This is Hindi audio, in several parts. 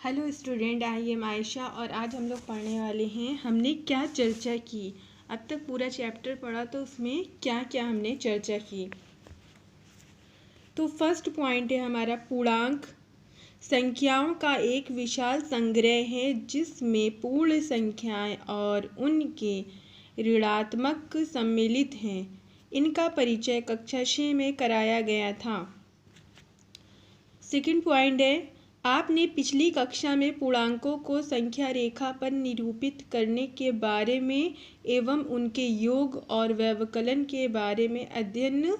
Hello student, I am Ayesha और आज हम लोग पढ़ने वाले हैं हमने क्या चर्चा की। अब तक पूरा चैप्टर पढ़ा तो उसमें क्या क्या हमने चर्चा की। तो फर्स्ट पॉइंट है हमारा पूर्णांक संख्याओं का एक विशाल संग्रह है जिसमें पूर्ण संख्याएं और उनके ऋणात्मक सम्मिलित हैं। इनका परिचय कक्षा 6 में कराया गया था। सेकंड पॉइंट है आपने पिछली कक्षा में पूर्णांकों को संख्या रेखा पर निरूपित करने के बारे में एवं उनके योग और व्यवकलन के बारे में अध्ययन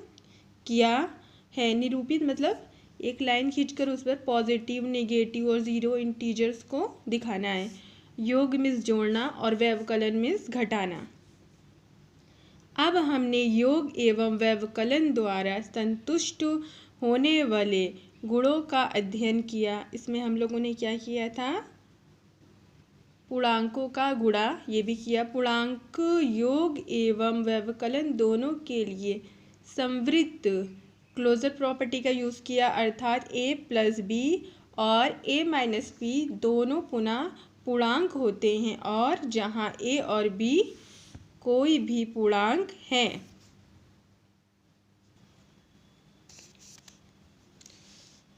किया है। निरूपित मतलब एक लाइन खींचकर उस पर पॉजिटिव, नेगेटिव और ज़ीरो इंटीजर्स को दिखाना है। योग मीन्स जोड़ना और व्यवकलन मीन्स घटाना। अब हमने योग एवं व्यवकलन द्वारा संतुष्ट होने वाले गुणों का अध्ययन किया। इसमें हम लोगों ने क्या किया था, पूर्णांकों का गुणा ये भी किया। पूर्णांक योग एवं व्यवकलन दोनों के लिए संवृत्त क्लोजर प्रॉपर्टी का यूज़ किया, अर्थात a प्लस बी और a माइनस बी दोनों पुनः पूर्णांक होते हैं और जहाँ a और b कोई भी पूर्णांक है।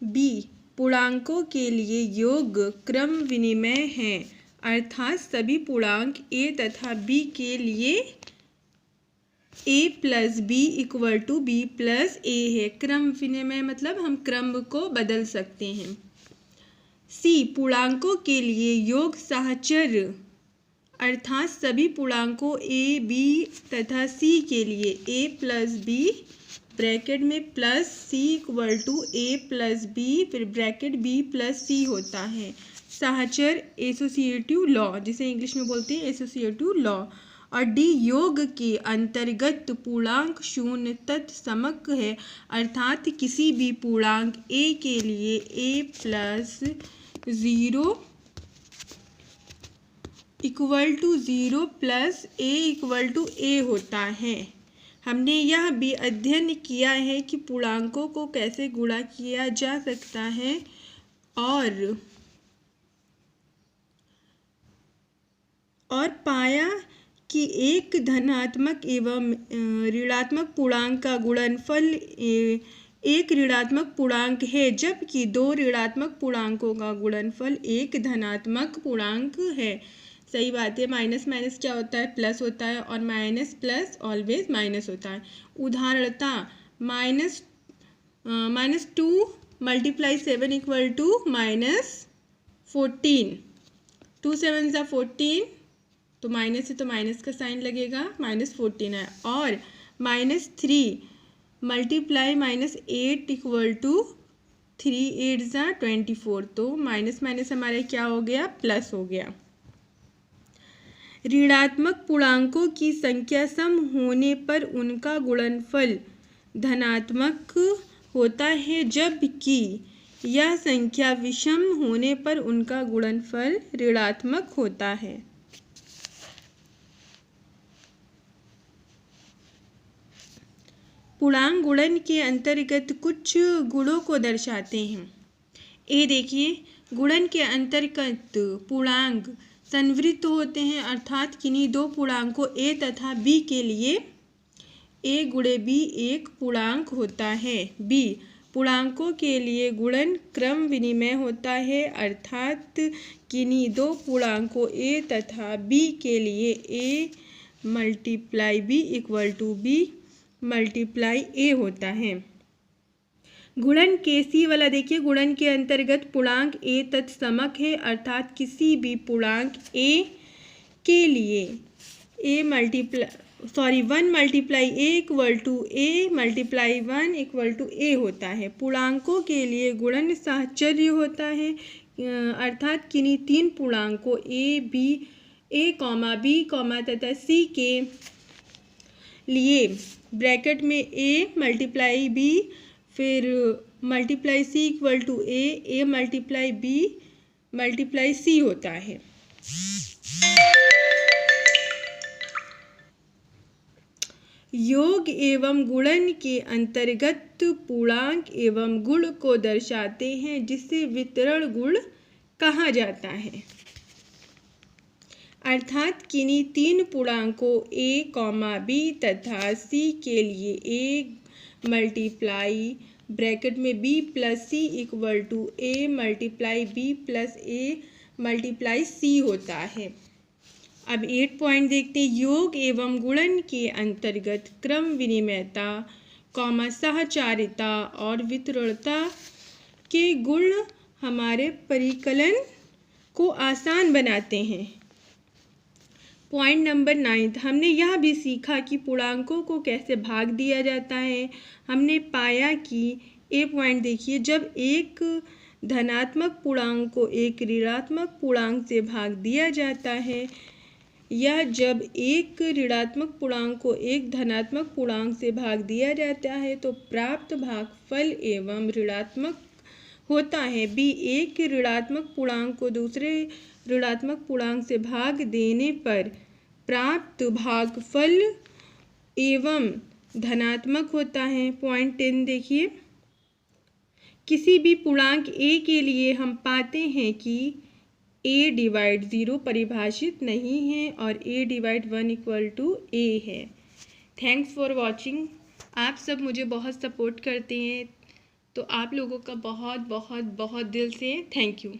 बी पूर्णांकों के लिए योग क्रम विनिमय है, अर्थात सभी पूर्णांक a तथा b के लिए a plus B equal to B plus a है। क्रम विनिमय मतलब हम क्रम को बदल सकते हैं। सी पूर्णांकों के लिए योग सहचर, अर्थात सभी पूर्णांकों a b तथा c के लिए a प्लस बी ब्रैकेट में plus C equal to A plus B फिर ब्रैकेट बी प्लस सी होता है। सहचर एसोसिएटिव लॉ, जिसे इंग्लिश में बोलते हैं एसोसिएटिव लॉ। और डी योग के अंतर्गत पूर्णांक शून्य तत्समक है, अर्थात किसी भी पूर्णांक a के लिए a plus zero equal to zero plus a equal to a होता है। हमने यह भी अध्ययन किया है कि पूर्णांकों को कैसे गुणा किया जा सकता है और पाया कि एक धनात्मक एवं ऋणात्मक पूर्णांक का गुणनफल एक ऋणात्मक पूर्णांक है, जबकि दो ऋणात्मक पूर्णांकों का गुणनफल एक धनात्मक पूर्णांक है। सही बात है। माइनस माइनस क्या होता है, प्लस होता है और माइनस प्लस ऑलवेज माइनस होता है। उदाहरणता minus two multiply 7 equal to -14। 2 7 ज़ा 14, तो माइनस है तो माइनस का साइन लगेगा, -14 है। और -3 मल्टीप्लाई -8 इक्वल टू 3 8 ज़ा 24, तो माइनस माइनस हमारे क्या हो गया, प्लस हो गया। ऋणात्मक पूर्णांकों की संख्या सम होने पर उनका गुणनफल धनात्मक होता है, जबकि यह संख्या विषम होने पर उनका गुणनफल ऋणात्मक होता है। पूर्णांक गुणन के अंतर्गत कुछ गुणों को दर्शाते हैं। ए देखिए, गुणन के अंतर्गत पूर्णांक संवृत्त होते हैं, अर्थात किन्हीं दो पूर्णांकों a तथा b के लिए a गुणे b एक पूर्णांक होता है। b पूर्णांकों के लिए गुणन क्रम विनिमय होता है, अर्थात किन्हीं दो पूर्णांकों a तथा b के लिए a multiply b equal to b multiply a होता है। गुणन के सी वाला देखिए, गुणन के अंतर्गत पूर्णांक a तत्समक है, अर्थात किसी भी पूर्णांक a के लिए 1 multiply a equal to a multiply 1 equal to a होता है। पूर्णांकों के लिए गुणन साहचर्य होता है, अर्थात किन्हीं तीन पूर्णांकों a, b, तथा c के लिए ब्रैकेट में a मल्टीप्लाई b फिर multiply c equal to a multiply b multiply c होता है। योग एवं गुणन के अंतर्गत पूर्णांक एवं गुण को दर्शाते हैं, जिसे वितरण गुण कहा जाता है। अर्थात किन्हीं तीन पूर्णांकों a, b तथा c के लिए a मल्टीप्लाई ब्रैकेट में b plus c equal to a multiply b plus a multiply c होता है। अब 8 पॉइंट देखते हैं। योग एवं गुणन के अंतर्गत क्रम विनिमयता, सहचारिता और वितरणता के गुण हमारे परिकलन को आसान बनाते हैं। पॉइंट नंबर 9, हमने यह भी सीखा कि पूर्णांकों को कैसे भाग दिया जाता है। हमने पाया कि पॉइंट देखिए, जब एक धनात्मक पूर्णांक को एक ऋणात्मक पूर्णांक से भाग दिया जाता है या जब एक ऋणात्मक पूर्णांक को एक धनात्मक पूर्णांक से भाग दिया जाता है तो प्राप्त भागफल एवं ऋणात्मक होता है। b, एक ऋणात्मक पूर्णांक को दूसरे ऋणात्मक पूर्णांक से भाग देने पर प्राप्त भागफल एवं धनात्मक होता है। पॉइंट 10 देखिए, किसी भी पूर्णांक a के लिए हम पाते हैं कि a डिवाइड 0 परिभाषित नहीं है और a divide 1 equal to a है। Thanks for watching. आप सब मुझे बहुत सपोर्ट करते हैं, तो आप लोगों का बहुत बहुत बहुत दिल से थैंक यू।